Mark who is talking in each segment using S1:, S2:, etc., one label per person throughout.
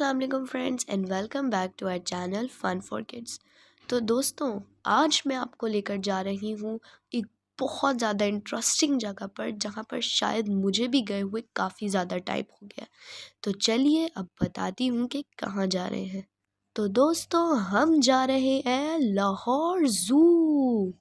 S1: अस्सलाम वालेकुम friends and welcome back to our channel fun for kids. तो दोस्तों, आज मैं आपको लेकर जा रही हूँ एक बहुत ज़्यादा इंटरेस्टिंग जगह पर, जहाँ पर शायद मुझे भी गए हुए काफ़ी ज़्यादा टाइम हो गया। तो चलिए अब बताती हूँ कि कहाँ जा रहे हैं। तो दोस्तों, हम जा रहे हैं लाहौर ज़ू।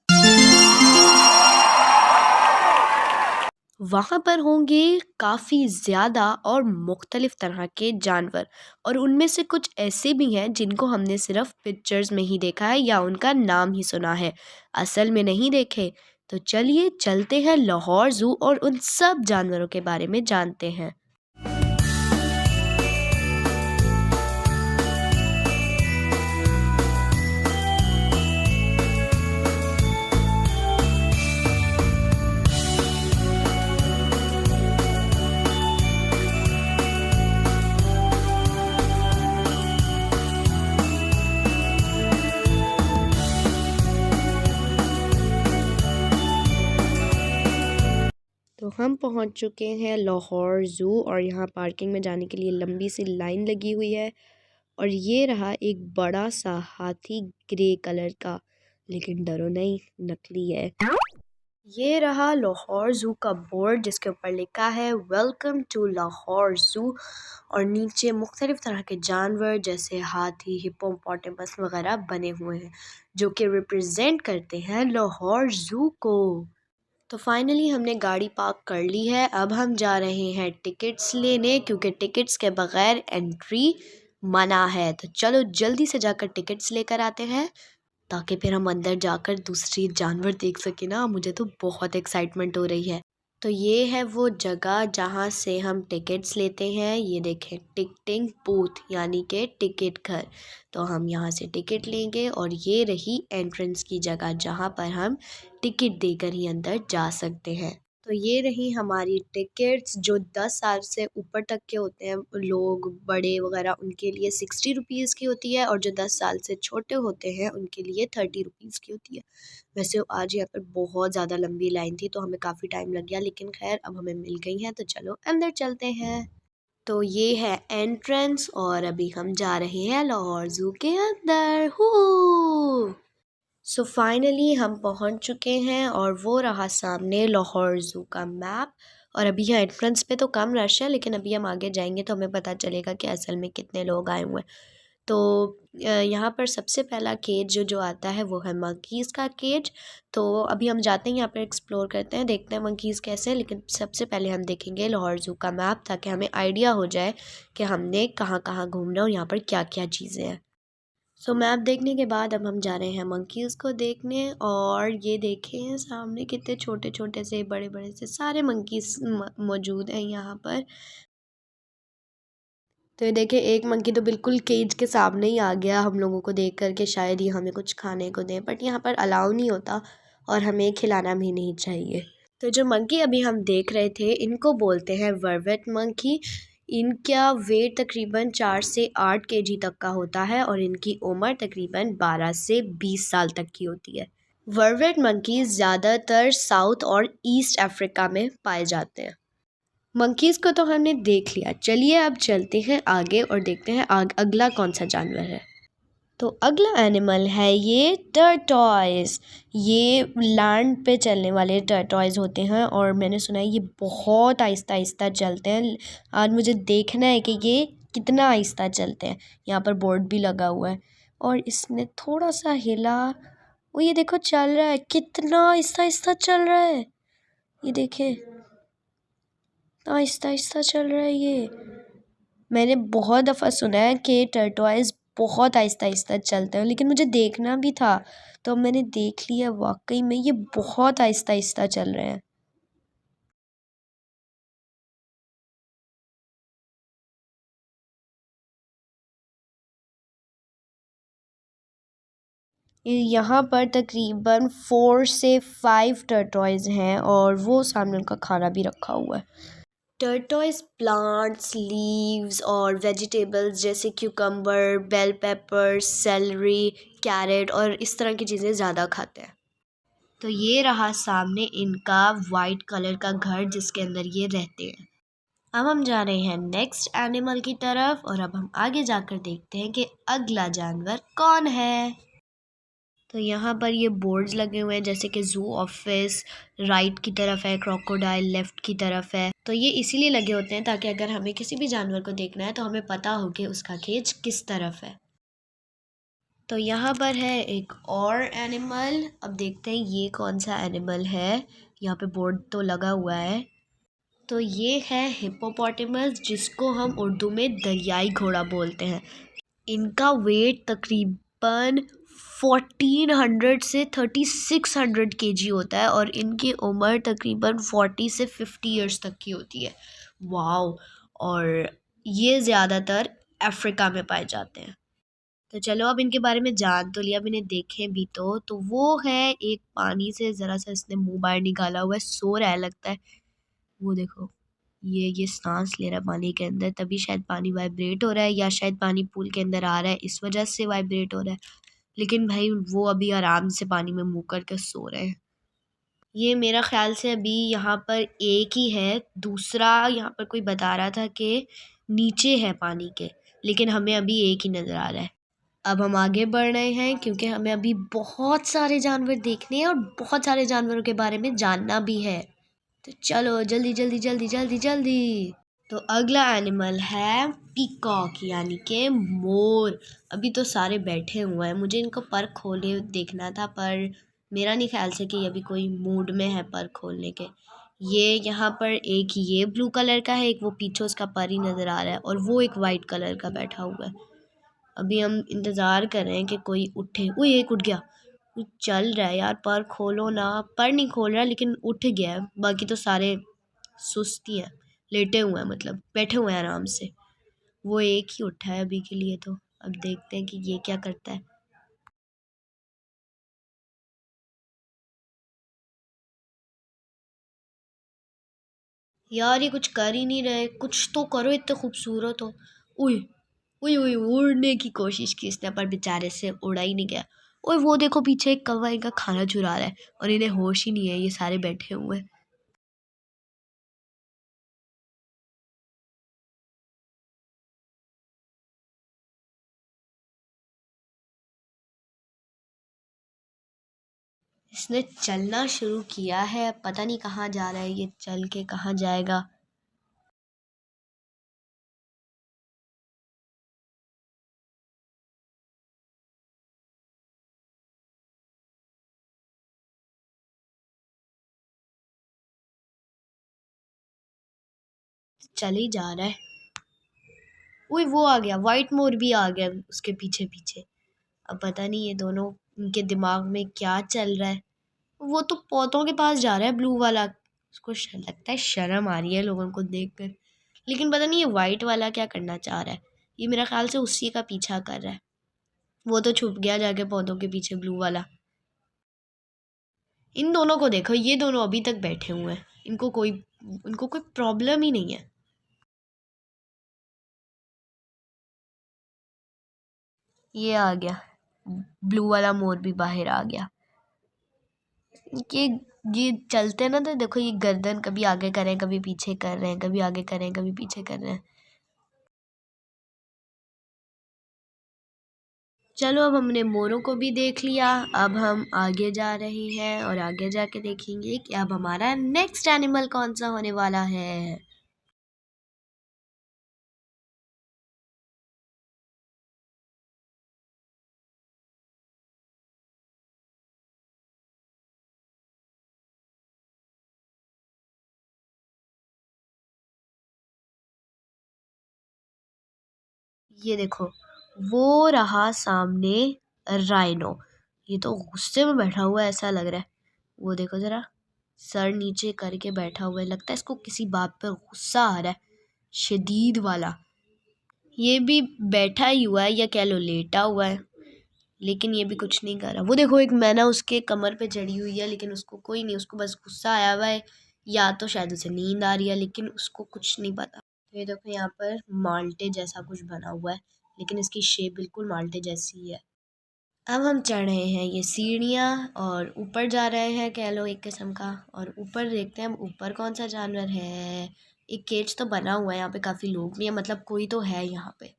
S1: वहाँ पर होंगे काफ़ी ज़्यादा और मुख्तलिफ़ तरह के जानवर, और उनमें से कुछ ऐसे भी हैं जिनको हमने सिर्फ़ पिक्चर्स में ही देखा है या उनका नाम ही सुना है, असल में नहीं देखे। तो चलिए चलते हैं लाहौर ज़ू और उन सब जानवरों के बारे में जानते हैं। तो हम पहुंच चुके हैं लाहौर ज़ू, और यहाँ पार्किंग में जाने के लिए लंबी सी लाइन लगी हुई है। और ये रहा एक बड़ा सा हाथी ग्रे कलर का, लेकिन डरो नहीं, नकली है। ये रहा लाहौर ज़ू का बोर्ड जिसके ऊपर लिखा है वेलकम टू लाहौर ज़ू, और नीचे मुख्तलिफ़ तरह के जानवर जैसे हाथी, हिप्पोपोटामस वगैरह बने हुए हैं जो कि रिप्रेजेंट करते हैं लाहौर ज़ू को। तो फाइनली हमने गाड़ी पार्क कर ली है। अब हम जा रहे हैं टिकट्स लेने, क्योंकि टिकट्स के बगैर एंट्री मना है। तो चलो जल्दी से जाकर टिकट्स लेकर आते हैं, ताकि फिर हम अंदर जाकर दूसरी जानवर देख सकें ना। मुझे तो बहुत एक्साइटमेंट हो रही है। तो ये है वो जगह जहाँ से हम टिकट्स लेते हैं। ये देखें, टिकटिंग बूथ यानी कि टिकट घर। तो हम यहाँ से टिकट लेंगे, और ये रही एंट्रेंस की जगह जहाँ पर हम टिकट देकर ही अंदर जा सकते हैं। तो ये रही हमारी टिकट्स, जो 10 साल से ऊपर तक के होते हैं लोग बड़े वगैरह, उनके लिए 60 रुपीज़ की होती है, और जो 10 साल से छोटे होते हैं उनके लिए 30 रुपीज़ की होती है। वैसे आज यहाँ पर बहुत ज़्यादा लंबी लाइन थी तो हमें काफ़ी टाइम लग गया, लेकिन खैर अब हमें मिल गई हैं। तो चलो अंदर चलते हैं। तो ये है एंट्रेंस, और अभी हम जा रहे हैं लाहौर ज़ू के अंदर। हू सो फाइनली हम पहुंच चुके हैं, और वो रहा सामने लाहौर ज़ू का मैप। और अभी यहाँ एंट्रेंस पे तो कम रश है, लेकिन अभी हम आगे जाएंगे तो हमें पता चलेगा कि असल में कितने लोग आए हुए हैं। तो यहाँ पर सबसे पहला केज जो आता है वो है मंकीज़ का केज। तो अभी हम जाते हैं यहाँ पर, एक्सप्लोर करते हैं, देखते हैं मंकीज़ कैसे हैं। लेकिन सबसे पहले हम देखेंगे लाहौर ज़ू का मैप, ताकि हमें आइडिया हो जाए कि हमने कहाँ कहाँ घूमना और यहाँ पर क्या क्या चीज़ें हैं। सो मैप देखने के बाद अब हम जा रहे हैं मंकीज़ को देखने। और ये देखें सामने कितने छोटे छोटे से, बड़े बड़े से सारे मंकीज़ मौजूद हैं यहाँ पर। तो ये देखिए, एक मंकी तो बिल्कुल केज के सामने ही आ गया हम लोगों को देख कर के शायद ये हमें कुछ खाने को दें, बट यहाँ पर अलाउ नहीं होता और हमें खिलाना भी नहीं चाहिए। तो जो मंकी अभी हम देख रहे थे, इनको बोलते हैं वर्वेट मंकी। इनका वेट तकरीबन 4 से 8 केजी तक का होता है, और इनकी उम्र तकरीबन 12 से 20 साल तक की होती है। वर्वेट मंकी ज़्यादातर साउथ और ईस्ट अफ्रीका में पाए जाते हैं। मंकीज़ को तो हमने देख लिया, चलिए अब चलते हैं आगे और देखते हैं अगला कौन सा जानवर है। तो अगला एनिमल है ये टर्टॉइज़। ये लैंड पे चलने वाले टर्टॉइज़ होते हैं, और मैंने सुना है ये बहुत आहिस्ता आहिस्ता चलते हैं। आज मुझे देखना है कि ये कितना आहिस्ता चलते हैं। यहाँ पर बोर्ड भी लगा हुआ है, और इसने थोड़ा सा हिला, वो ये देखो चल रहा है, कितना आहिस्ता आहिस्ता चल रहा है। ये देखें, आहिस्ता आहिस्ता चल रहा है ये। मैंने बहुत दफ़ा सुना है कि टर्टॉइज़ बहुत आहिस्ता आहिस्ता चलते हैं, लेकिन मुझे देखना भी था, तो अब मैंने देख लिया, वाकई में ये बहुत आहिस्ता आहिस्ता चल रहे हैं। यहाँ पर तकरीबन 4 से 5 टर्टॉइज़ हैं, और वो सामने उनका खाना भी रखा हुआ है। टर्टॉइज़ प्लांट्स, लीव्स और वेजिटेबल्स जैसे cucumber, bell pepper, celery, carrot और इस तरह की चीज़ें ज़्यादा खाते हैं। तो ये रहा सामने इनका वाइट कलर का घर जिसके अंदर ये रहते हैं। अब हम जा रहे हैं नेक्स्ट एनिमल की तरफ और अब हम आगे जाकर देखते हैं कि अगला जानवर कौन है। तो यहाँ पर ये बोर्ड्स लगे हुए हैं जैसे कि जू ऑफिस राइट की तरफ है, क्रोकोडाइल लेफ्ट की तरफ है। तो ये इसीलिए लगे होते हैं ताकि अगर हमें किसी भी जानवर को देखना है तो हमें पता हो कि उसका केज किस तरफ है। तो यहाँ पर है एक और एनिमल। अब देखते हैं ये कौन सा एनिमल है। यहाँ पे बोर्ड तो लगा हुआ है। तो ये है हिप्पोपोटेमस, जिसको हम उर्दू में दरियाई घोड़ा बोलते हैं। इनका वेट तकरीबन 1400 से 3600 केजी होता है और इनकी उम्र तकरीबन 40 से 50 इयर्स तक की होती है। वाओ। और ये ज़्यादातर अफ्रीका में पाए जाते हैं। तो चलो अब इनके बारे में जान तो लिया, अब इन्हें देखें भी तो वो है एक पानी से ज़रा सा इसने मुंह बाहर निकाला हुआ है, सो रहा है लगता है। वो देखो, ये सांस ले रहा है पानी के अंदर, तभी शायद पानी वाइब्रेट हो रहा है या शायद पानी पूल के अंदर आ रहा है इस वजह से वाइब्रेट हो रहा है। लेकिन भाई वो अभी आराम से पानी में मुंह करके सो रहे हैं। ये मेरा ख्याल से अभी यहाँ पर एक ही है, दूसरा यहाँ पर कोई बता रहा था कि नीचे है पानी के, लेकिन हमें अभी एक ही नज़र आ रहा है। अब हम आगे बढ़ रहे हैं क्योंकि हमें अभी बहुत सारे जानवर देखने हैं और बहुत सारे जानवरों के बारे में जानना भी है। तो चलो जल्दी जल्दी जल्दी जल्दी जल्दी। तो अगला एनिमल है पीकॉक यानी कि मोर। अभी तो सारे बैठे हुए हैं, मुझे इनको पर खोले देखना था पर मेरा नहीं ख्याल से कि अभी कोई मूड में है पर खोलने के। ये यहाँ पर एक ये ब्लू कलर का है, एक वो पीछे उसका पर ही नज़र आ रहा है और वो एक वाइट कलर का बैठा हुआ है। अभी हम इंतज़ार कर रहे हैं कि कोई उठे। ओए एक उठ गया, चल रहा है यार, पर खोलो ना। पर नहीं खोल रहा लेकिन उठ गया है, बाकी तो सारे सुस्ती हैं, लेटे हुए हैं, मतलब बैठे हुए हैं आराम से। वो एक ही उठा है अभी के लिए। तो अब देखते हैं कि ये क्या करता है। यार ये कुछ कर ही नहीं रहे, कुछ तो करो, इतने खूबसूरत हो। उई उई उई उड़ने की कोशिश की इसने पर बेचारे से उड़ा ही नहीं गया। ओए वो देखो पीछे एक कौवा इनका खाना चुरा रहा है और इन्हें होश ही नहीं है, ये सारे बैठे हुए हैं। इसने चलना शुरू किया है, पता नहीं कहाँ जा रहा है ये, चल के कहाँ जाएगा। चल ही जा रहा है। ओए वो आ गया, वाइट मोर भी आ गया उसके पीछे पीछे। अब पता नहीं ये दोनों, इनके दिमाग में क्या चल रहा है। वो तो पौधों के पास जा रहा है ब्लू वाला, उसको लगता है शर्म आ रही है लोगों को देखकर। लेकिन पता नहीं ये वाइट वाला क्या करना चाह रहा है। ये मेरा ख्याल से उसी का पीछा कर रहा है। वो तो छुप गया जाके पौधों के पीछे ब्लू वाला। इन दोनों को देखो, ये दोनों अभी तक बैठे हुए हैं, इनको कोई प्रॉब्लम ही नहीं है। ये आ गया, ब्लू वाला मोर भी बाहर आ गया। ये ये चलते हैं ना तो देखो, ये गर्दन कभी आगे कर रहे हैं कभी पीछे कर रहे हैं, कभी आगे कर रहे हैं कभी पीछे कर रहे हैं। चलो अब हमने मोरों को भी देख लिया, अब हम आगे जा रहे हैं और आगे जाके देखेंगे कि अब हमारा नेक्स्ट एनिमल कौन सा होने वाला है। ये देखो, वो रहा सामने राइनो। ये तो गुस्से में बैठा हुआ है ऐसा लग रहा है। वो देखो जरा, सर नीचे करके बैठा हुआ है, लगता है इसको किसी बात पर गुस्सा आ रहा है, शदीद वाला। ये भी बैठा ही हुआ है या कह लो लेटा हुआ है, लेकिन ये भी कुछ नहीं कर रहा। वो देखो एक मैना उसके कमर पे चढ़ी हुई है, लेकिन उसको कोई नहीं, उसको बस गुस्सा आया हुआ है या तो शायद उसे नींद आ रही है, लेकिन उसको कुछ नहीं पता। तो ये देखो यहाँ पर माल्टे जैसा कुछ बना हुआ है, लेकिन इसकी शेप बिल्कुल माल्टे जैसी ही है। अब हम चढ़ रहे हैं ये सीढ़ियाँ और ऊपर जा रहे हैं कह लो एक किस्म का, और ऊपर देखते हैं हम ऊपर कौन सा जानवर है। एक केज तो बना हुआ है, यहाँ पे काफ़ी लोग भी हैं, मतलब कोई तो है यहाँ पे।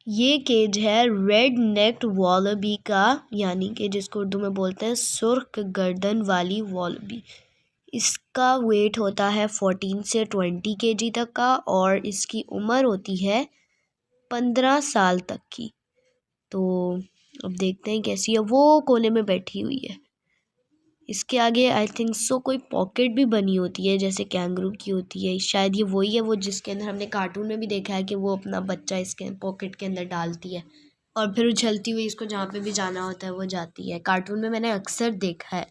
S1: ये केज है रेड नेक्ड वॉलबी का, यानी कि जिसको उर्दू में बोलते हैं सुर्ख गर्दन वाली वॉलबी। इसका वेट होता है 14 से 20 केजी तक का, और इसकी उम्र होती है 15 साल तक की। तो अब देखते हैं कैसी है। वो कोने में बैठी हुई है। इसके आगे आई थिंक सो कोई पॉकेट भी बनी होती है, जैसे कैंगरू की होती है। शायद ये वही है, वो जिसके अंदर हमने कार्टून में भी देखा है कि वो अपना बच्चा इसके पॉकेट के अंदर डालती है और फिर उछलती हुई इसको जहाँ पे भी जाना होता है वो जाती है। कार्टून में मैंने अक्सर देखा है।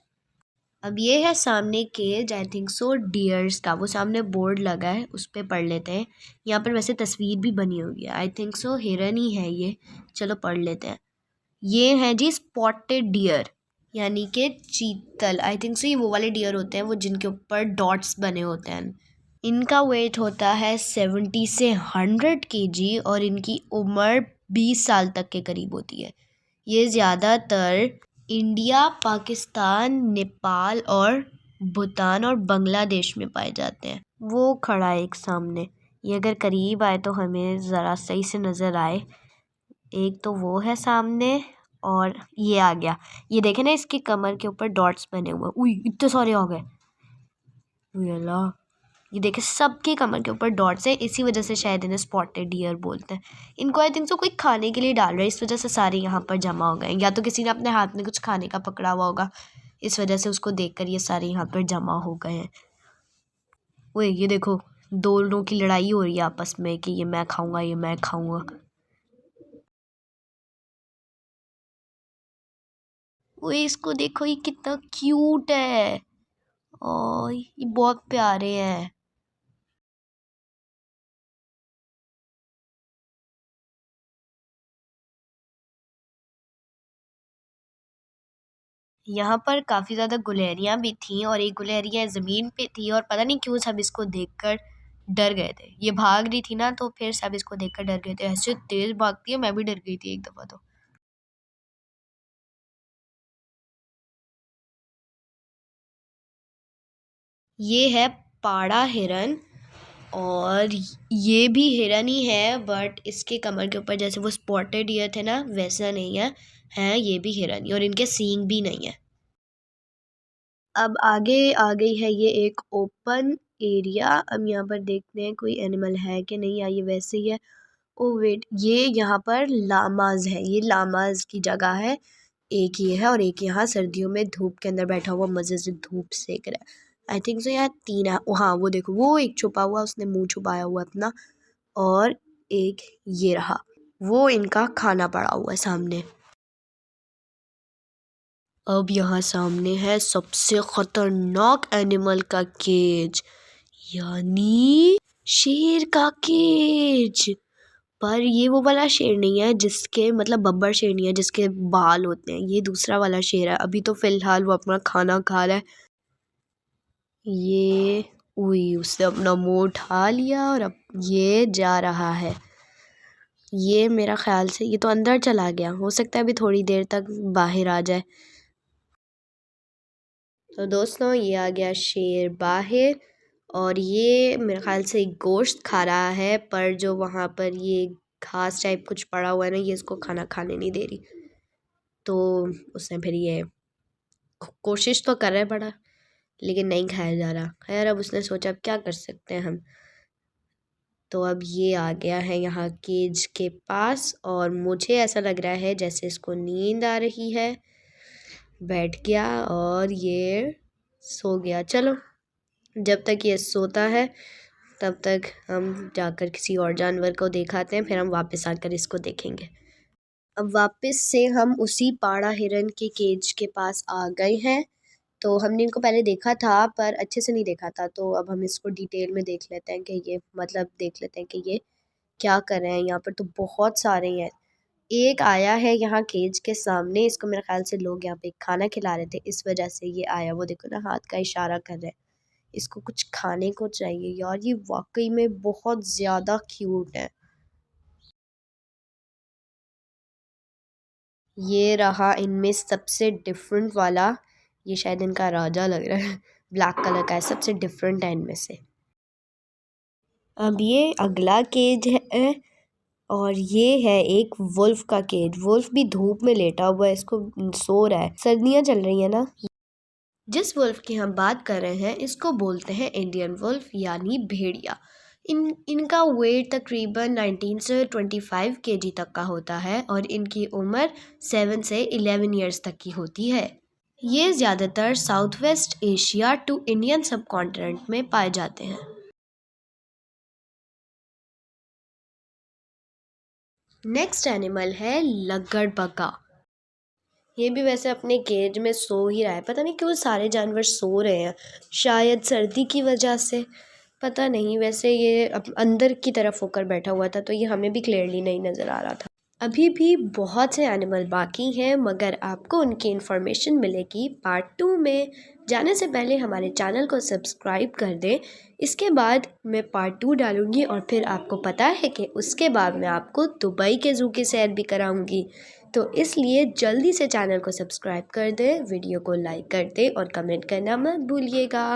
S1: अब ये है सामने cage, I think so deers का। वो सामने बोर्ड लगा है, उस पर पढ़ लेते हैं। यहाँ पर वैसे तस्वीर भी बनी हुई है, आई थिंक सो हिरन ही है ये। चलो पढ़ लेते हैं। ये है जी स्पॉटेड डियर, यानी कि चीतल। आई थिंक सो ये वो वाले डियर होते हैं वो जिनके ऊपर डॉट्स बने होते हैं। इनका वेट होता है 70 से 100 केजी, और इनकी उम्र 20 साल तक के करीब होती है। ये ज़्यादातर इंडिया, पाकिस्तान, नेपाल और भूटान और बांग्लादेश में पाए जाते हैं। वो खड़ा है एक सामने, ये अगर करीब आए तो हमें ज़रा सही से नज़र आए। एक तो वो है सामने, और ये आ गया। ये देखे ना, इसकी कमर के ऊपर डॉट्स बने हुए। उई इतने सारे आ गए। अल्लाह, ये देखे सबकी कमर के ऊपर डॉट्स है, इसी वजह से शायद इन्हें स्पॉटेड डियर बोलते हैं। इनको आई थिंक सो कोई खाने के लिए डाल रहा है, इस वजह से सारे यहाँ पर जमा हो गए। या तो किसी ने अपने हाथ में कुछ खाने का पकड़ा हुआ होगा, इस वजह से उसको देखकर ये सारे यहाँ पर जमा हो गए हैं। वो ये देखो, दोनों की लड़ाई हो रही है आपस में कि ये मैं खाऊंगा, ये मैं खाऊंगा। वो इसको देखो, ये कितना क्यूट है और ये बहुत प्यारे हैं। यहाँ पर काफ़ी ज़्यादा गुलहरियाँ भी थीं, और एक गुलहरिया ज़मीन पे थी, और पता नहीं क्यों सब इसको देखकर डर गए थे। ये भाग रही थी ना, तो फिर सब इसको देखकर डर गए थे। ऐसे तेज़ भागती है, मैं भी डर गई थी एक दफ़ा तो। ये है पाड़ा हिरन, और ये भी हिरन ही है, बट इसके कमर के ऊपर जैसे वो स्पॉटेड ईयर थे ना, वैसा नहीं है। हैं ये भी हिरन ही, और इनके सींग भी नहीं है। अब आगे आ गई है ये एक ओपन एरिया। अब यहाँ पर देखते हैं कोई एनिमल है कि नहीं, या ये वैसे ही है। ओ वेट, ये यहाँ पर लामाज है, ये लामाज की जगह है। एक ये है, और एक यहाँ सर्दियों में धूप के अंदर बैठा हुआ मज़े से धूप सेक रहा है। आई थिंक सो यहाँ 3 है। हाँ वो देखो, वो एक छुपा हुआ, उसने मुंह छुपाया हुआ अपना। और एक ये रहा, वो इनका खाना पड़ा हुआ है सामने। अब यहाँ सामने है सबसे खतरनाक एनिमल का केज, यानी शेर का केज। पर ये वो वाला शेर नहीं है जिसके, मतलब बब्बर शेर नहीं है जिसके बाल होते हैं। ये दूसरा वाला शेर है। अभी तो फिलहाल वो अपना खाना खा रहा है। ये उई, उसने अपना मुंह उठा लिया और अब ये जा रहा है। ये मेरा ख्याल से ये तो अंदर चला गया, हो सकता है अभी थोड़ी देर तक बाहर आ जाए। तो दोस्तों ये आ गया शेर बाहर, और ये मेरे ख्याल से गोश्त खा रहा है, पर जो वहाँ पर ये घास टाइप कुछ पड़ा हुआ है ना, ये इसको खाना खाने नहीं दे रही। तो उसने फिर ये कोशिश तो कर रहा है बड़ा, लेकिन नहीं खाया जा रहा। खैर, अब उसने सोचा अब क्या कर सकते हैं हम। तो अब ये आ गया है यहाँ केज के पास, और मुझे ऐसा लग रहा है जैसे इसको नींद आ रही है। बैठ गया और ये सो गया। चलो, जब तक ये सोता है तब तक हम जाकर किसी और जानवर को दिखाते हैं, फिर हम वापस आकर इसको देखेंगे। अब वापस से हम उसी पाड़ा हिरन के केज के पास आ गए हैं। तो हमने इनको पहले देखा था, पर अच्छे से नहीं देखा था, तो अब हम इसको डिटेल में देख लेते हैं कि ये, मतलब देख लेते हैं कि ये क्या कर रहे हैं। यहाँ पर तो बहुत सारे हैं। एक आया है यहाँ केज के सामने, इसको मेरे ख्याल से लोग यहाँ पे खाना खिला रहे थे, इस वजह से ये आया। वो देखो ना, हाथ का इशारा कर रहे हैं, इसको कुछ खाने को चाहिए। यार ये वाकई में बहुत ज़्यादा क्यूट है। ये रहा इनमें सबसे डिफरेंट वाला, ये शायद इनका राजा लग रहा है, ब्लैक कलर का है, सबसे डिफरेंट है इनमें से। अब ये अगला केज है और ये है एक वुल्फ का केज। वुल्फ भी धूप में लेटा हुआ है, इसको सो रहा है, सर्दियाँ चल रही है ना। जिस वुल्फ की हम बात कर रहे हैं इसको बोलते हैं इंडियन वुल्फ यानी भेड़िया। इनका वेट तकरीबन 19 से 25 केजी तक का होता है और इनकी उम्र 7 से 11 ईयर्स तक की होती है। ये ज़्यादातर South West Asia to Indian subcontinent में पाए जाते हैं। नेक्स्ट एनिमल है लकड़बग्गा। ये भी वैसे अपने केज में सो ही रहा है, पता नहीं क्यों सारे जानवर सो रहे हैं, शायद सर्दी की वजह से, पता नहीं। वैसे ये अंदर की तरफ होकर बैठा हुआ था तो ये हमें भी क्लियरली नहीं नज़र आ रहा था। अभी भी बहुत से एनिमल बाकी हैं मगर आपको उनकी इन्फॉर्मेशन मिलेगी पार्ट 2 में। जाने से पहले हमारे चैनल को सब्सक्राइब कर दें, इसके बाद मैं पार्ट 2 डालूँगी और फिर आपको पता है कि उसके बाद मैं आपको दुबई के ज़ू की सैर भी कराऊँगी। तो इसलिए जल्दी से चैनल को सब्सक्राइब कर दें, वीडियो को लाइक कर दें और कमेंट करना मत भूलिएगा।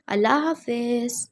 S1: अल्लाह हाफिज़।